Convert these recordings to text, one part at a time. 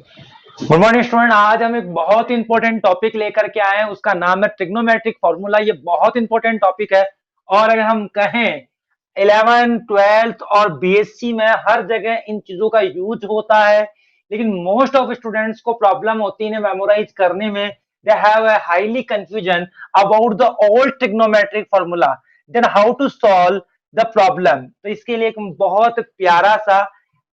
Good morning student. आज हम एक बहुत इंपॉर्टेंट टॉपिक लेकर के आए हैं, उसका नाम है ट्रिग्नोमेट्रिक फॉर्मूला। ये बहुत इंपॉर्टेंट टॉपिक है और अगर हम कहें 11th 12th और बीएससी में हर जगह इन चीजों का यूज होता है, लेकिन मोस्ट ऑफ स्टूडेंट्स को प्रॉब्लम होती है मेमोराइज करने में। They have a highly confusion about the old trigonometric formula, then how to solve the problem. तो इसके लिए एक बहुत प्यारा सा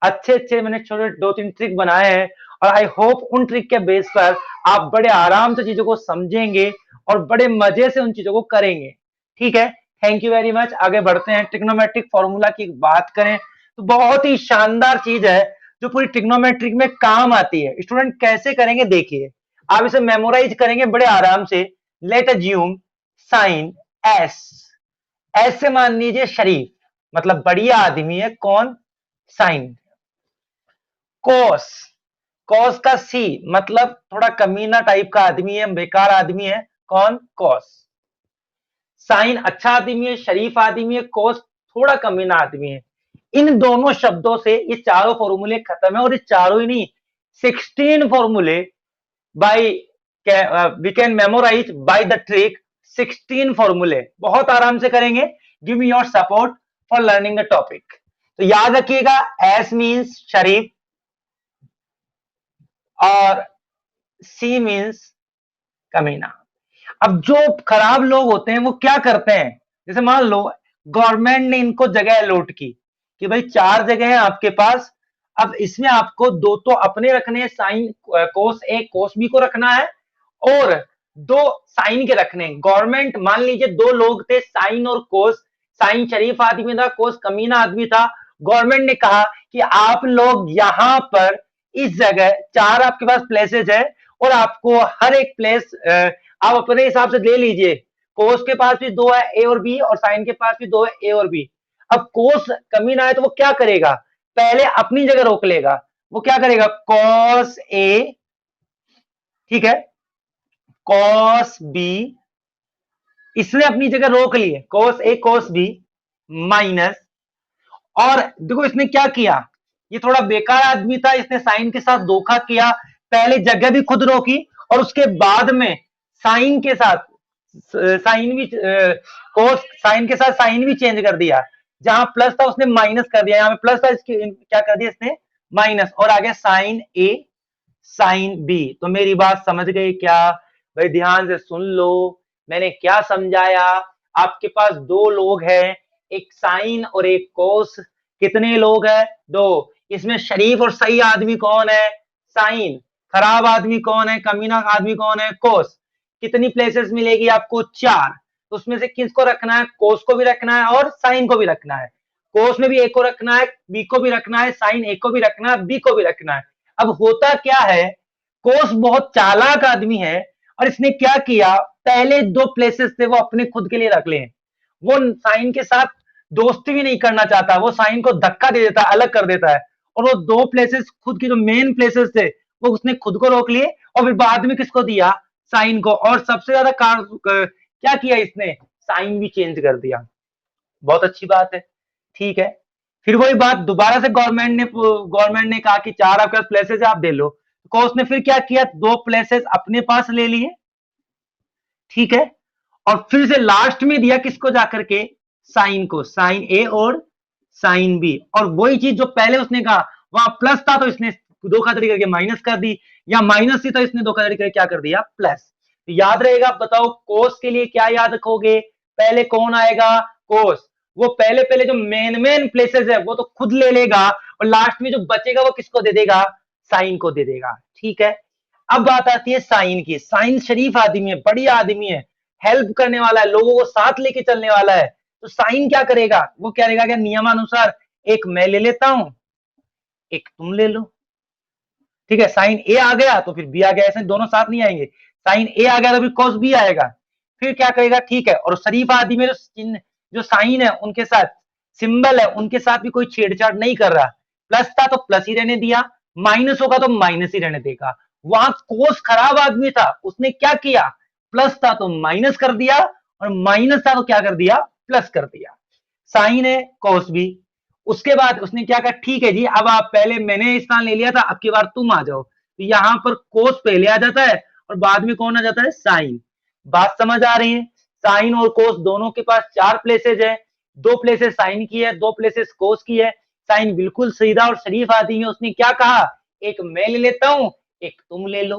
अच्छे अच्छे मैंने छोटे दो तीन ट्रिक बनाए हैं और आई होप उन ट्रिक के बेस पर आप बड़े आराम से चीजों को समझेंगे और बड़े मजे से उन चीजों को करेंगे। ठीक है, थैंक यू वेरी मच। आगे बढ़ते हैं। ट्रिग्नोमेट्रिक फॉर्मूला की बात करें तो बहुत ही शानदार चीज है जो पूरी ट्रिग्नोमेट्रिक में काम आती है। स्टूडेंट कैसे करेंगे देखिए, आप इसे मेमोराइज करेंगे बड़े आराम से। लेट अज्यूम साइन एस, ऐसे मान लीजिए शरीफ मतलब बढ़िया आदमी है कौन, साइन। कोस, कॉस का सी मतलब थोड़ा कमीना टाइप का आदमी है, बेकार आदमी है कौन, कॉस। साइन अच्छा आदमी है, शरीफ आदमी है, कोस थोड़ा कमीना आदमी है। इन दोनों शब्दों से ये चारों फॉर्मूले खत्म है और ये चारों ही नहीं 16 फॉर्मूले by we can memorise by the trick. 16 फॉर्मूले बहुत आराम से करेंगे। Give me your support for learning the topic. तो याद रखिएगा, एस मीन्स शरीफ और सी मीन्स कमीना। अब जो खराब लोग होते हैं वो क्या करते हैं, जैसे मान लो गवर्नमेंट ने इनको जगह अलॉट की कि भाई 4 जगह है आपके पास, अब इसमें आपको 2 तो अपने रखने हैं, साइन कोस ए कोस बी को रखना है और 2 साइन के रखने हैं। गवर्नमेंट मान लीजिए 2 लोग थे साइन और कोस, साइन शरीफ आदमी था, कोस कमीना आदमी था। गवर्नमेंट ने कहा कि आप लोग यहां पर इस जगह 4 आपके पास प्लेसेस है और आपको हर एक प्लेस आप अपने हिसाब से ले लीजिए। कोस के पास भी 2 है ए और बी और साइन के पास भी 2 है ए और बी। अब कोस कमी ना आए तो वो क्या करेगा, पहले अपनी जगह रोक लेगा। वो क्या करेगा, कॉस ए, ठीक है, कॉस बी, इसने अपनी जगह रोक लिए cos A cos B minus. और देखो इसने क्या किया, ये थोड़ा बेकार आदमी था, इसने साइन के साथ धोखा किया। पहले जगह भी खुद रोकी और उसके बाद में साइन के साथ साइन भी कोस साइन के साथ साइन भी चेंज कर दिया। जहां प्लस था उसने माइनस कर दिया, यहां पे प्लस था इसके क्या कर दिया इसने माइनस, और आ गया साइन ए साइन बी। तो मेरी बात समझ गए क्या भाई, ध्यान से सुन लो मैंने क्या समझाया। आपके पास 2 लोग हैं, एक साइन और एक कोस। कितने लोग हैं, 2। इसमें शरीफ और सही आदमी कौन है, साइन। खराब आदमी कौन है, कमीना आदमी कौन है, कोस। कितनी प्लेसेस मिलेगी आपको, 4। तो उसमें से किसको रखना है, कोस को भी रखना है और साइन को भी रखना है। कोस में भी ए को रखना है, बी को भी रखना है, साइन ए को भी रखना है, बी को भी रखना है। अब होता क्या है, कोस बहुत चालाक आदमी है और इसने क्या किया, पहले 2 प्लेसेस थे वो अपने खुद के लिए रख ले। वो साइन के साथ दोस्ती भी नहीं करना चाहता, वो साइन को धक्का दे देता है, अलग कर देता है। और वो 2 प्लेसेस खुद की जो मेन प्लेसेस थे वो उसने खुद को रोक लिए और फिर बाद में किसको दिया, साइन को। और सबसे ज्यादा क्या किया इसने, साइन भी चेंज कर दिया। बहुत अच्छी बात है, ठीक है। फिर वही बात दोबारा से गवर्नमेंट ने कहा कि 4 आपके पास प्लेसेस है, आप दे लो। कोर्स ने फिर क्या किया, 2 प्लेसेस अपने पास ले लिए, ठीक है। और फिर से लास्ट में दिया किसको जाकर के, साइन को, साइन ए और साइन बी। और वही चीज जो पहले उसने कहा वहां प्लस था तो इसने धोखाधड़ी करके माइनस कर दी, या माइनस थी तो इसने धोखाधड़ी करके क्या कर दिया, प्लस। तो याद रहेगा, बताओ कोस के लिए क्या याद रखोगे, पहले कौन आएगा, कोस। वो पहले पहले जो मेन मेन प्लेसेस है वो तो खुद ले लेगा और लास्ट में जो बचेगा वो किसको दे देगा, साइन को दे देगा, ठीक है। अब बात आती है साइन की। साइन शरीफ आदमी है, बढ़िया आदमी है, हेल्प करने वाला है, लोगों को साथ लेके चलने वाला है। तो साइन क्या करेगा, वो क्या करेगा, क्या नियमानुसार एक मैं ले लेता हूं, एक तुम ले लो, ठीक है। साइन ए आ गया तो फिर बी आ गया, ऐसे दोनों साथ नहीं आएंगे। साइन ए आ गया तो फिर कॉस बी आएगा। फिर क्या करेगा, ठीक है। और शरीफ आदमी में जो साइन है उनके साथ सिंबल है उनके साथ भी कोई छेड़छाड़ नहीं कर रहा। प्लस था तो प्लस ही रहने दिया, माइनस होगा तो माइनस ही रहने देगा। वहां कोस खराब आदमी था, उसने क्या किया, प्लस था तो माइनस कर दिया और माइनस था तो क्या कर दिया, प्लस कर दिया। साइन है कोस भी। उसके बाद उसने क्या कहा, ठीक है जी अब आप पहले मैंने स्थान ले लिया था, अब की बार तुम आ जाओ। तो यहाँ पर कोस पहले आ जाता है और बाद में कौन आ जाता है, साइन। बात समझ आ रही है? साइन और कोस दोनों के पास 4 प्लेसेज है, 2 प्लेसेस साइन की है, 2 प्लेसेस कोस की है। साइन बिल्कुल सीधा और शरीफ आदमी है, उसने क्या कहा, एक मैं ले लेता हूं, एक तुम ले लो,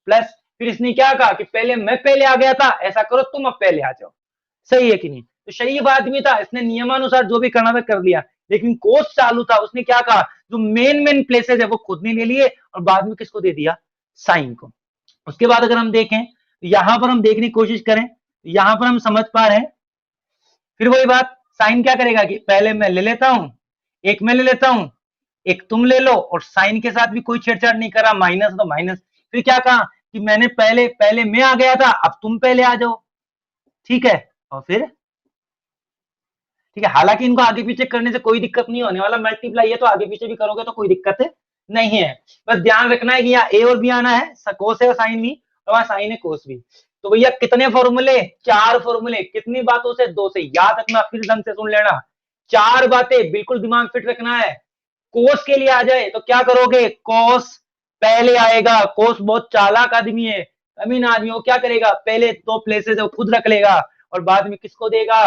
प्लस फिर इसने क्या कहा कि पहले मैं पहले आ गया था, ऐसा करो तुम अब पहले आ जाओ। सही है कि नहीं? तो शरीफ आदमी था, इसने नियमानुसार जो भी करना था कर लिया। लेकिन कोस चालू था, उसने क्या कहा, जो मेन मेन प्लेसेस है वो खुद ने ले लिए और बाद में किसको दे दिया, साइन को। उसके बाद अगर हम देखें, यहां पर हम देखने की कोशिश करें, यहां पर हम समझ पा रहे हैं, फिर वही बात, साइन क्या करेगा कि पहले मैं ले लेता हूं, एक मैं ले लेता हूं, एक तुम ले लो, और साइन के साथ भी कोई छेड़छाड़ नहीं करा, माइनस तो माइनस। फिर क्या कहा कि मैंने पहले पहले मैं आ गया था, अब तुम पहले आ जाओ, ठीक है। और फिर ठीक है, हालांकि इनको आगे पीछे करने से कोई दिक्कत नहीं होने वाला, मल्टीप्लाई है तो आगे पीछे भी करोगे तो कोई दिक्कत नहीं है। बस ध्यान रखना है कि यहाँ ए और बी आना है, कोस है और साइन भी, और वहां साइन है कोस भी। तो भैया कितने फॉर्मूले, 4 फॉर्मूले, कितनी बातों से, 2 से। याद रखना, फिर ढंग से सुन लेना, 4 बातें बिल्कुल दिमाग फिट रखना है। कोस के लिए आ जाए तो क्या करोगे, कोस पहले आएगा। कोस बहुत चालाक आदमी है, अमीन आदमी, वो क्या करेगा, पहले 2 प्लेसेस है वो खुद रख लेगा और बाद में किसको देगा,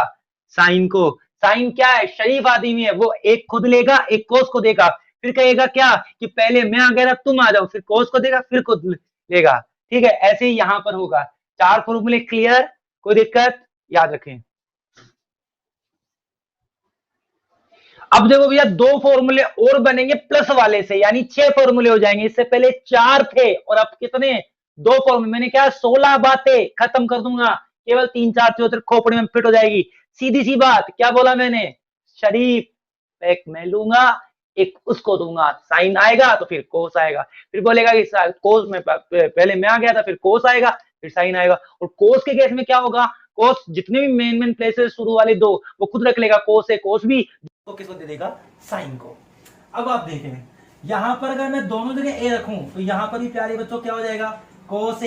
साइन को। साइन क्या है, शरीफ आदमी है, वो एक खुद लेगा, एक कोस को देगा, फिर कहेगा क्या कि पहले मैं आ गया तुम आ जाओ, फिर कोस को देगा, फिर खुद लेगा। ठीक है, ऐसे ही यहां पर होगा। 4 फॉर्मूले क्लियर, कोई दिक्कत, याद रखें। अब देखो भैया 2 फॉर्मूले और बनेंगे प्लस वाले से, यानी 6 फॉर्मूले हो जाएंगे। इससे पहले 4 थे और अब कितने, 2 फॉर्मूले। मैंने क्या 16 बातें खत्म कर दूंगा, केवल 3-4 चौथे खोपड़ी में फिट हो जाएगी। सीधी सी बात, क्या बोला मैंने, शरीफ एक मैं लूंगा, एक उसको दूंगा, साइन आएगा तो फिर कोस आएगा, फिर बोलेगा कि कोस में पहले मैं आ गया था, फिर कोस आएगा, फिर साइन आएगा। और कोस के केस में क्या होगा, कोस जितने भी मेन मेन प्लेसेस शुरू वाले 2 वो खुद रख लेगा, कोस है कोस भी, तो किसको दे देगा, साइन को। अब आप देखें, यहां पर अगर मैं दोनों जगह ए रखूं तो यहां पर भी प्यारे बच्चों क्या हो जाएगा, कोस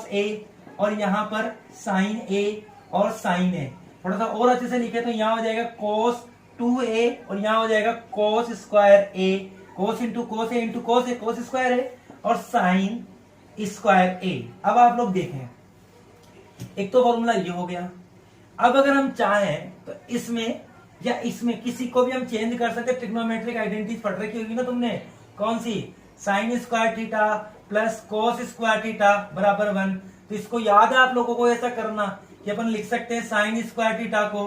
ए, और यहां पर साइन ए और साइन ए। थोड़ा सा और अच्छे से लिखे तो यहां हो जाएगा कोस 2a और यहां हो जाएगा कोस स्क्वायर ए, कोस इंटू कोस ए इंटू कोस ए, कोस स्क्वायर ए, और साइन स्क्वायर ए। अब आप लोग देखें, एक तो फॉर्मूला ये हो गया। अब अगर हम चाहें तो इसमें या इसमें किसी को भी हम चेंज कर सकते। ट्रिग्नोमेट्रिक आइडेंटिटी पढ़ रखी होगी ना तुमने, कौन सी, sine square theta plus cos square theta बराबर 1। तो इसको याद है आप लोगों को ऐसा करना कि अपन लिख सकते हैं साइन स्क्वायर थीटा को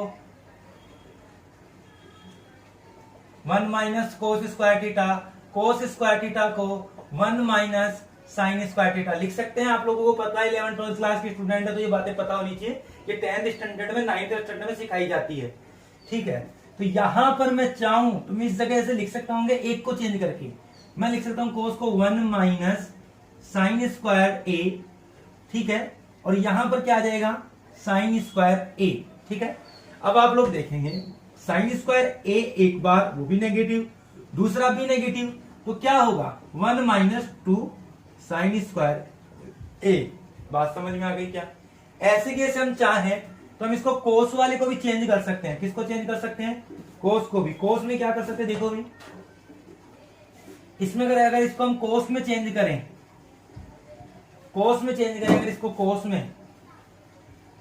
1 माइनस कोस स्क्वायर थीटा, कोस स्क्वायर थीटा को 1 माइनस साइन स्क्वायर थीटा लिख सकते हैं। आप लोगों को पता है 11th 12th क्लास के स्टूडेंट है तो ये बातें पता होनी चाहिए, ये 10th स्टैंडर्ड में 9th स्टैंडर्ड में सिखाई जाती है। ठीक है, तो यहां पर मैं चाहूं तो मैं इस जगह से लिख सकता हूँ एक को चेंज करके, मैं लिख सकता हूं कोस को 1 माइनस साइन स्क्वायर ए, ठीक है, और यहां पर क्या आ जाएगा, साइन स्क्वायर ए। ठीक है, अब आप लोग देखेंगे साइन स्क्वायर ए एक बार वो भी नेगेटिव, दूसरा भी नेगेटिव, तो क्या होगा 1 माइनस 2 साइन स्क्वायर ए। बात समझ में आ गई क्या? ऐसे कैसे हम चाहें तो हम इसको कोस वाले को भी चेंज कर सकते हैं। किसको चेंज कर सकते हैं, कोस को भी। कोस में क्या कर सकते हैं, देखो भी इसमें अगर इसको हम कोस में चेंज करें, कोस में चेंज करें अगर इसको कोस में,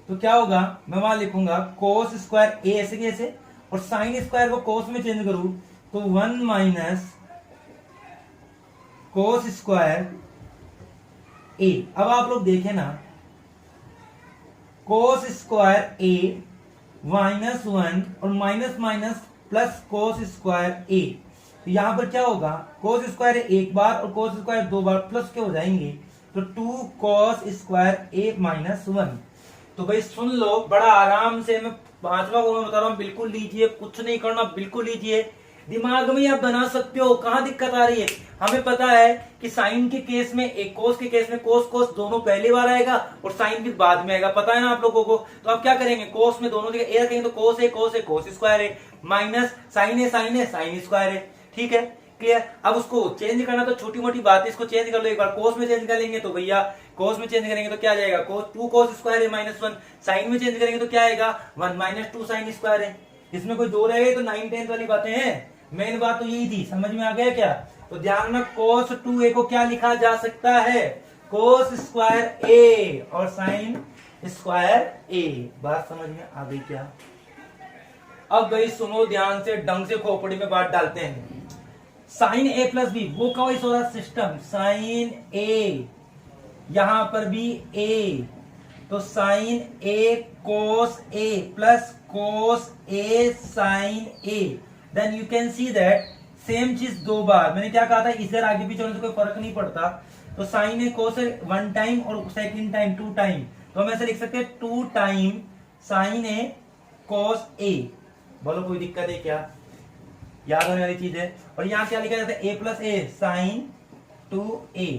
तो क्या होगा, मैं वहां लिखूंगा कोस स्क्वायर ए ऐसे कैसे, और साइन स्क्वायर को कोस में चेंज करूं तो 1 माइनस कोस स्क्वायर ए। अब आप लोग देखें ना, कोस स्क्वायर ए माइनस 1 और minus minus plus cos square A, तो यहां पर क्या होगा, कोस स्क्वायर एक बार और कोस स्क्वायर 2 बार प्लस के हो जाएंगे, तो 2 कोस स्क्वायर ए माइनस 1। तो भाई सुन लो, बड़ा आराम से मैं 5वां गुण बता रहा हूं, बिल्कुल लीजिए, कुछ नहीं करना, बिल्कुल लीजिए, दिमाग में आप बना सकते हो। कहां दिक्कत आ रही है, हमें पता है कि साइन के केस में, एक कोस के केस में कोस कोस दोनों पहली बार आएगा और साइन भी बाद में आएगा, पता है ना आप लोगों को। तो आप क्या करेंगे, कोस में दोनों जगह ए रखेंगे तो कोस है कोस स्क्वायर है, माइनस साइन है साइन स्क्वायर है। ठीक है, क्लियर। अब उसको चेंज करना तो छोटी मोटी बात है, इसको चेंज कर लो एक बार, कोस में चेंज कर लेंगे तो भैया कोस में चेंज करेंगे तो क्या आ जाएगा, कोस 2 कोस स्क्वायर है माइनस 1, साइन में चेंज करेंगे तो क्या आएगा 1 माइनस 2 साइन स्क्वायर है। इसमें कोई दो रहेगा तो 9 10 वाली बातें हैं, मेन बात तो यही थी, समझ में आ गया क्या? तो ध्यान में कोस 2a को क्या लिखा जा सकता है, कोस स्क्वायर a और साइन स्क्वायर a। बात समझ में आ गई क्या? अब भाई सुनो ध्यान से, ढंग से खोपड़ी में बात डालते हैं। साइन a प्लस बी, वो कोई हो रहा सिस्टम, साइन a यहां पर भी a, तो sine a cos a plus cos a sine a। Then you can see that same चीज दो बार, मैंने क्या कहा था, इधर आगे पीछे होने से कोई फर्क नहीं पड़ता। तो साइन ए कोस वन टाइम और सेकंड टाइम टू टाइम, तो हम ऐसे लिख सकते हैं 2 टाइम साइन ए कोस ए। बोलो कोई दिक्कत है क्या? याद होने वाली चीज है। और यहां क्या लिखा जाता है, ए प्लस ए साइन 2a।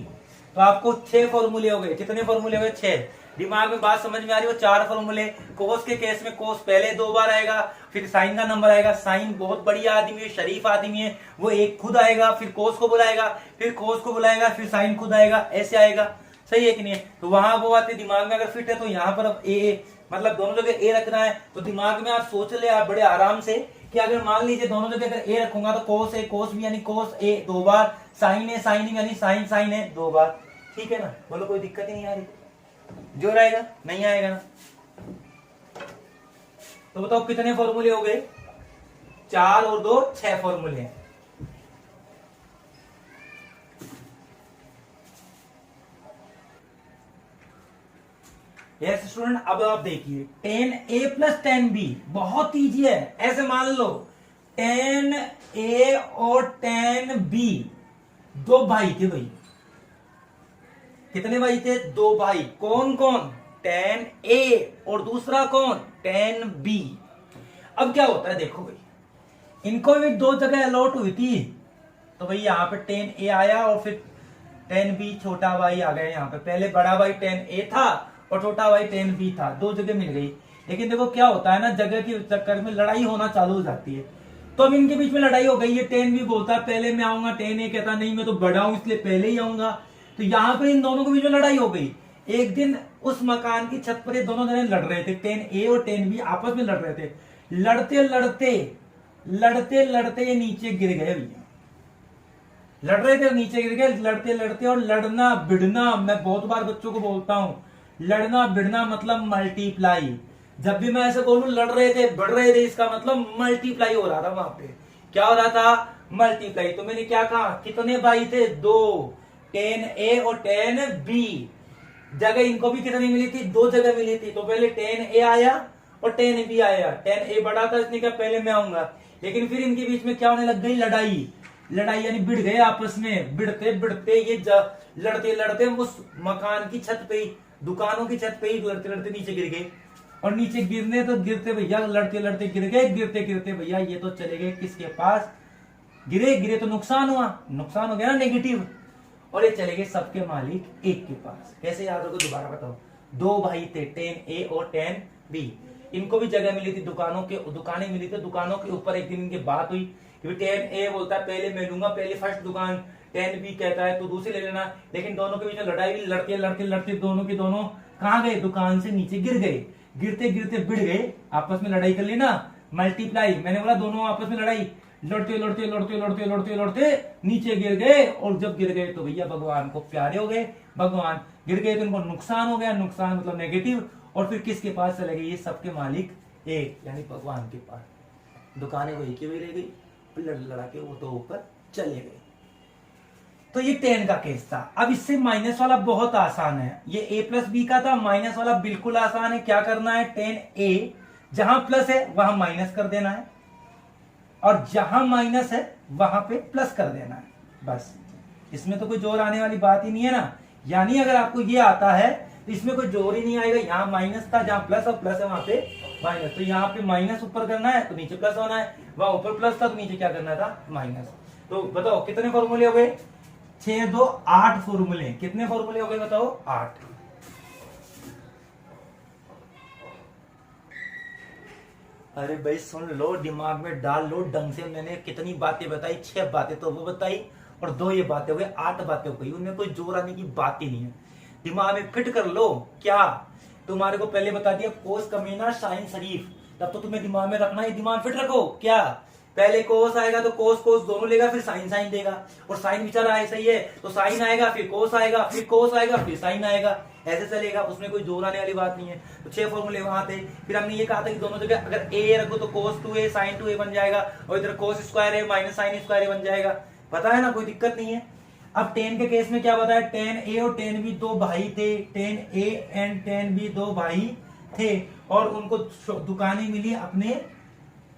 तो आपको 6 फॉर्मूले हो गए। कितने फॉर्मूले हो गए? 6। दिमाग में बात समझ में आ रही है? वो 4 फॉर्मूले। कोस के केस में कोस पहले 2 बार आएगा, फिर साइन का नंबर आएगा। साइन बहुत बढ़िया आदमी है, शरीफ आदमी है, वो एक खुद आएगा, फिर कोस को बुलाएगा, फिर कोस को बुलाएगा, फिर साइन खुद आएगा, ऐसे आएगा। सही है कि नहीं? तो वहां वो बातें दिमाग में अगर फिट है तो यहाँ पर अब ए मतलब दोनों जगह ए रखना है। तो दिमाग में आप सोच ले आप बड़े आराम से कि अगर मान लीजिए दोनों जगह अगर ए रखूंगा तो कोस ए कोस बी यानी कोस ए 2 बार, साइन ए साइन बी यानी साइन साइन ए 2 बार। ठीक है ना? बोलो कोई दिक्कत ही नहीं आ रही? जोर आएगा? नहीं आएगा ना? तो बताओ कितने फॉर्मूले हो गए? 4 और 2 6 फॉर्मूले हैं। यस स्टूडेंट, अब आप देखिए 10a प्लस 10b बहुत इजी है। ऐसे मान लो 10a और 10b 2 भाई थे भाई। कितने भाई थे? 2 भाई। कौन कौन? 10a और दूसरा कौन? 10b। अब क्या होता है देखो भाई, इनको भी 2 जगह अलॉट हुई थी। तो भाई यहाँ पे 10a आया और फिर 10b छोटा भाई आ गया यहाँ पे। पहले बड़ा भाई 10a था और छोटा भाई 10b था, 2 जगह मिल गई। लेकिन देखो क्या होता है ना, जगह के चक्कर में लड़ाई होना चालू हो जाती है। तो अब इनके बीच में लड़ाई हो गई। ये 10b बोलता है पहले मैं आऊंगा, 10a कहता नहीं मैं तो बड़ा हूं इसलिए पहले ही आऊंगा। तो यहाँ पे इन दोनों के बीच में लड़ाई हो गई। एक दिन उस मकान की छत पर ये दोनों जने लड़ रहे थे, 10a और 10b आपस में लड़ रहे थे। लड़ते लड़ते लड़ते लड़ते ये नीचे गिर गए भैया। लड़ रहे थे नीचे गिर गए लड़ते लड़ते। और लड़ना भिड़ना, मैं बहुत बार बच्चों को बोलता हूं, लड़ना भिड़ना मतलब मल्टीप्लाई। जब भी मैं ऐसे बोलूं लड़ रहे थे बढ़ रहे थे, इसका मतलब मल्टीप्लाई हो रहा था। वहां पे क्या हो रहा था? मल्टीप्लाई। तो मैंने क्या कहा, कितने भाई थे? 2, 10a और 10b। जगह इनको भी कितनी मिली थी? 2 जगह मिली थी। तो पहले 10a आया और 10b आया। 10a बड़ा था इसने कहा पहले मैं आऊंगा। लेकिन फिर इनके बीच में क्या होने लग गई? लड़ाई। लड़ाई यानी भिड़ गए आपस में। भिड़ते भिड़ते ये लड़ते लड़ते उस मकान की छत पे ही, दुकानों की छत पे ही लड़ते लड़ते नीचे गिर गए। और नीचे गिरने तो गिरते भैया, लड़ते लड़ते गिर गए। गिरते गिरते भैया ये तो चले गए किसके पास? गिरे गिरे तो नुकसान हुआ, नुकसान हो गया ना नेगेटिव। और ये चले गए सबके मालिक एक के पास। कैसे याद होगा दोबारा बताओ? 2 भाई थे 10a और 10b। इनको भी जगह मिली थी, दुकानें मिली थी। दुकानों के ऊपर एक दिन इनकी बात हुई कि 10a बोलता है पहले मैं लूंगा, पहले फर्स्ट दुकान। 10b कहता है तो दूसरी ले लेना। लेकिन दोनों के बीच में लड़ाई, लड़ते लड़ते लड़ते दोनों के दोनों कहां गए? दुकान से नीचे गिर गए। गिरते गिरते भिड़ गए, आपस में लड़ाई कर ली ना, मल्टीप्लाई। मैंने बोला दोनों आपस में लड़ाई, लड़ते लड़ते लड़ते लड़ते लड़ते लड़ते नीचे गिर गए। और जब गिर गए तो भैया भगवान को प्यारे हो गए। भगवान गिर गए तो इनको नुकसान हो गया, नुकसान मतलब नेगेटिव। और फिर किसके पास चले गए? ये सबके मालिक एक यानी भगवान के पास। दुकानें वही की वही रह गई, लड़ा के वो तो ऊपर चले गए। तो ये 10 का केस था। अब इससे माइनस वाला बहुत आसान है। ये a प्लस बी का था, माइनस वाला बिल्कुल आसान है। क्या करना है? 10a जहां प्लस है वहां माइनस कर देना है, और जहां माइनस है वहां पे प्लस कर देना है। बस इसमें तो कोई जोर आने वाली बात ही नहीं है ना। यानी अगर आपको ये आता है तो इसमें कोई जोर ही नहीं आएगा। यहाँ माइनस था, जहां प्लस और प्लस है वहां पे माइनस। तो यहाँ पे माइनस ऊपर करना है तो नीचे प्लस होना है, वहां ऊपर प्लस था तो नीचे क्या करना था? माइनस। तो बताओ कितने फॉर्मूले हो गए? 6 2 8 फॉर्मूले। कितने फॉर्मूले हो गए बताओ? 8। अरे भाई सुन लो, दिमाग में डाल लो ढंग से। मैंने कितनी बातें बताई? 6 बातें तो वो बताई और 2 ये बातें हो गई, 8 बातें हो गई। उनमें कोई जोर आने की बात ही नहीं है। दिमाग में फिट कर लो। क्या तुम्हारे को पहले बता दिया कोस कमीना साइन शरीफ, तब तो तुम्हें दिमाग में रखना है। दिमाग फिट रखो। क्या पहले कोस आएगा तो कोस कोस दोनों लेगा, फिर साइन साइन देगा, और साइन बेचारा ऐसा ही है तो साइन आएगा, फिर कोस आएगा, फिर कोस आएगा, फिर साइन आएगा, ऐसे चलेगा, उसमें कोई जोर आने वाली बात नहीं है। तो 6 फॉर्मूले वहां थे। फिर हमने ये कहा था कि दोनों जगह अगर ए रखो तो cos 2a sin 2a बन जाएगा, और इधर cos square a minus sin square a बन जाएगा। पता है ना, कोई दिक्कत नहीं है। अब tan के केस में क्या बताया, tan a और tan b दो भाई थे, tan a and tan b दो भाई थे, और उनको दुकानें मिली अपने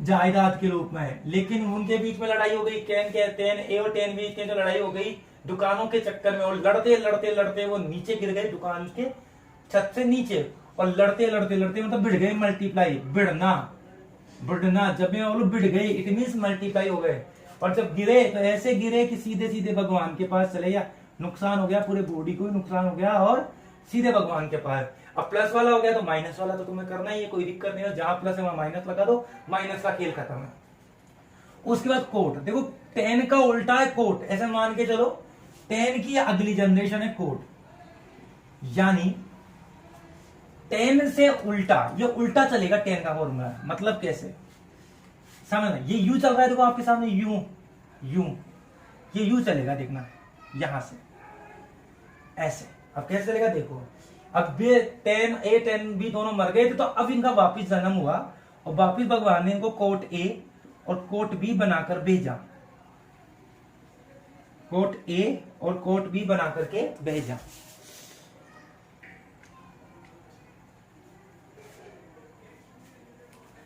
जायदाद के रूप में, लेकिन उनके बीच में लड़ाई हो गई। tan a और tan b की जो लड़ाई हो गई दुकानों के चक्कर में, और लड़ते लड़ते लड़ते वो नीचे गिर गए दुकान के छत से नीचे, और लड़ते लड़ते लड़ते मतलब बिड़ गए, मल्टीप्लाई, बिड़ना बिड़ना, जब मैं बोलूं बिड़ गए इट मींस मल्टीप्लाई हो गए। और जब गिरे तो ऐसे गिरे कि सीधे सीधे भगवान के पास चले गया, नुकसान हो गया, पूरे बॉडी को नुकसान हो गया, और सीधे भगवान के पास। अब प्लस वाला हो गया तो माइनस वाला तो तुम्हें करना ही है, कोई दिक्कत नहीं है, जहां प्लस है वहां माइनस लगा दो, माइनस का खेल खत्म है। उसके बाद कोट, देखो टेन का उल्टा है कोट, ऐसे मान के चलो टेन की अगली जनरेशन है कोट, यानी टेन से उल्टा, ये उल्टा चलेगा टेन का फॉर्मूला। मतलब कैसे समझना, ये यू चल रहा है देखो आपके सामने, यू यू, ये यू चलेगा, देखना यहां से ऐसे। अब कैसे चलेगा देखो, अब ये टेन ए टेन बी दोनों मर गए थे, तो अब इनका वापिस जन्म हुआ, और वापिस भगवान ने इनको कोट ए और कोट बी बनाकर भेजा, कोट ए और कोट बी बना करके भेजा।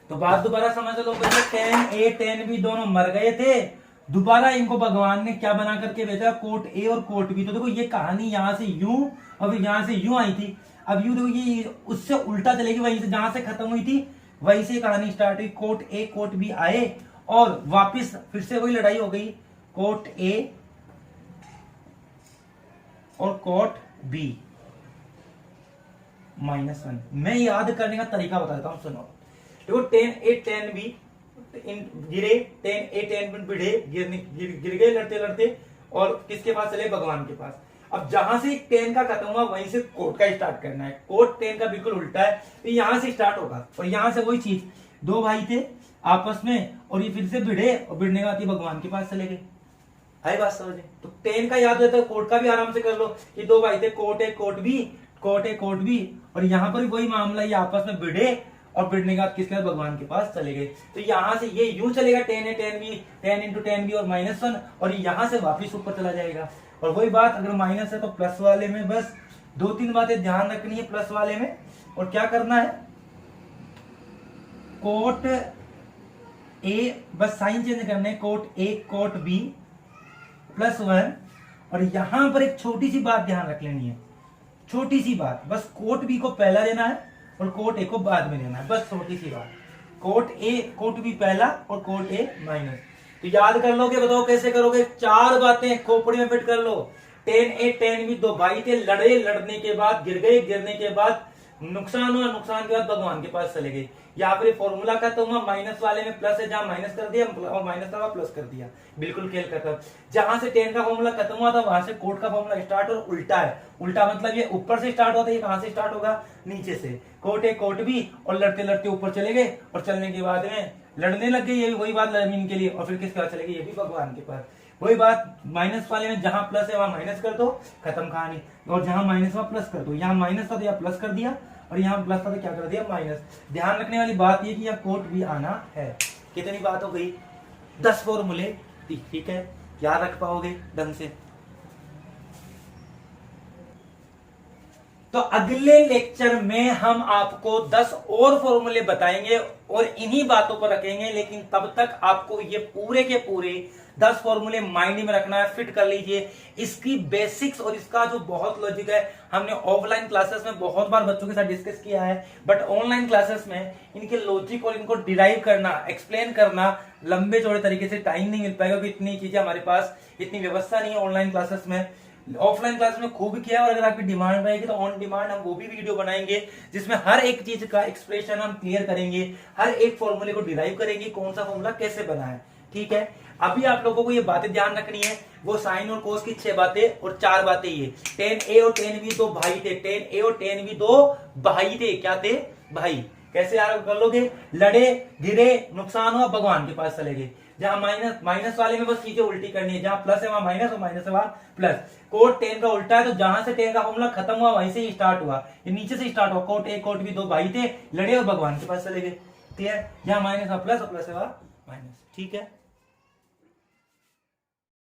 तो बात दोबारा समझ लो, टेन ए टेन बी दोनों मर गए थे, दोबारा इनको भगवान ने क्या बना करके भेजा, कोट ए और कोट बी। तो देखो ये कहानी यहां से यूं और यहां से यूं आई थी, अब यूं देखो ये उससे उल्टा चलेगी, वहीं से जहां से खत्म हुई थी वहीं से कहानी स्टार्ट हुई। कोट ए कोट बी आए और वापिस फिर से वही लड़ाई हो गई, कोट ए और कोट बी -1। मैं याद करने का तरीका बता देता हूं, सुनो। देखो टेन ए टेन बी गिरे, टेन ए टेन बी भिड़े, गिर गए लड़ते लड़ते, और किसके पास चले, भगवान के पास। अब जहां से टेन का खत्म हुआ वहीं से कोट का स्टार्ट करना है, कोट टेन का बिल्कुल उल्टा है, तो यहां से स्टार्ट होगा, और यहां से वही चीज, दो भाई थे आपस में, और ये फिर से भिड़े, और भिड़ने के बाद भगवान के पास चले गए। आई बात समझे, तो टेन का याद रहता है, कोट का भी आराम से कर लो कि दो भाई थे, cot A cot B, cot A cot B, और यहां पर वही मामला, ये आपस में भिड़े, और भिड़ने के बाद किसके बाद भगवान के पास चले गए। तो यहां से ये यूं चलेगा, tan A tan B, tan into tan B और -1, और यहां से वापिस ऊपर चला जाएगा। और वही बात, अगर माइनस है तो प्लस वाले में बस 2-3 बातें ध्यान रखनी है प्लस वाले में, और क्या करना है, कोट ए बस साइन चेंज करने है, कोट ए कोट बी +1, और यहां पर एक छोटी सी बात ध्यान रख लेनी है, छोटी सी बात, बस कोट बी को पहला लेना है और कोट ए को बाद में लेना है, बस छोटी सी बात, कोट ए कोट बी पहला और कोट ए माइनस। तो याद कर लोगे, बताओ कैसे करोगे, 4 बातें खोपड़ी में फिट कर लो। टेन ए टेन बी दो भाई थे, लड़े, लड़ने के बाद गिर गए, गिरने के बाद नुकसान हुआ, नुकसान के बाद भगवान के पास चले गए। यहाँ पर फॉर्मूला खत्म हुआ, माइनस वाले में प्लस है, जहां माइनस कर दिया और माइनस था प्लस कर दिया, बिल्कुल खेल खत्म। जहां से टेन का फॉर्मूला खत्म हुआ था वहां से कोट का फॉर्मूला स्टार्ट, और उल्टा है, उल्टा मतलब ये ऊपर से स्टार्ट होता है, ये कहां से स्टार्ट होगा, नीचे से, कोट ए कोट बी, और लड़ते लड़ते ऊपर चले गए, और चलने के बाद में लड़ने लग गए, ये भी वही बात जमीन के लिए, और फिर किसके पास चले गए, ये भी भगवान के पास। वही बात, माइनस वाले में जहां प्लस है वहां माइनस कर दो, खत्म कहानी, और जहां माइनस वहां प्लस कर दो, यहाँ माइनस था तो यहाँ प्लस कर दिया, और यहाँ प्लस था तो क्या कर दिया, माइनस। ध्यान रखने वाली बात ये कि यहाँ कोट भी आना है। कितनी बात हो गई, 10 फॉर्मूले, ठीक है, याद रख पाओगे ढंग से। तो अगले लेक्चर में हम आपको 10 और फॉर्मूले बताएंगे और इन्हीं बातों पर रखेंगे, लेकिन तब तक आपको ये पूरे के पूरे 10 फॉर्मूले माइंड में रखना है, फिट कर लीजिए। इसकी बेसिक्स और इसका जो बहुत लॉजिक है, हमने ऑफलाइन क्लासेस में बहुत बार बच्चों के साथ डिस्कस किया है, बट ऑनलाइन क्लासेस में इनके लॉजिक और इनको डिराइव करना, एक्सप्लेन करना लंबे चौड़े तरीके से टाइम नहीं मिल पाएगा, क्योंकि इतनी चीजें हमारे पास, इतनी व्यवस्था नहीं है ऑनलाइन क्लासेस में। ऑफलाइन क्लास में खूब किया, और अगर आपकी डिमांड रहेगी तो ऑन डिमांड हम वो भी वीडियो बनाएंगे जिसमें हर एक चीज का एक्सप्रेशन हम क्लियर करेंगे, हर एक फॉर्मूले को डिराइव करेंगे, कौन सा फॉर्मूला कैसे बना है, ठीक है। अभी आप लोगों को ये बातें ध्यान रखनी है, वो साइन और कोस की 6 बातें और 4 बातें ये। टेन ए और टेन बी दो भाई थे, टेन ए और टेन बी दो भाई थे, क्या थे, भाई। कैसे यार कर लोगे, लड़े, गिरे, नुकसान हुआ, भगवान के पास चले गए। जहां माइनस माइनस वाले में बस चीजें उल्टी करनी है, जहां प्लस है वहां माइनस और माइनस है वहां प्लस। कोट टेन का उल्टा है, तो जहां से टेन का फॉर्मूला खत्म हुआ वहीं से ही स्टार्ट हुआ, ये नीचे से स्टार्ट हुआ। कोट ए कोट बी दो भाई थे, लड़े और भगवान के पास चले गए। क्लियर? जहां माइनस वहां प्लस और प्लस है वहां माइनस। ठीक है।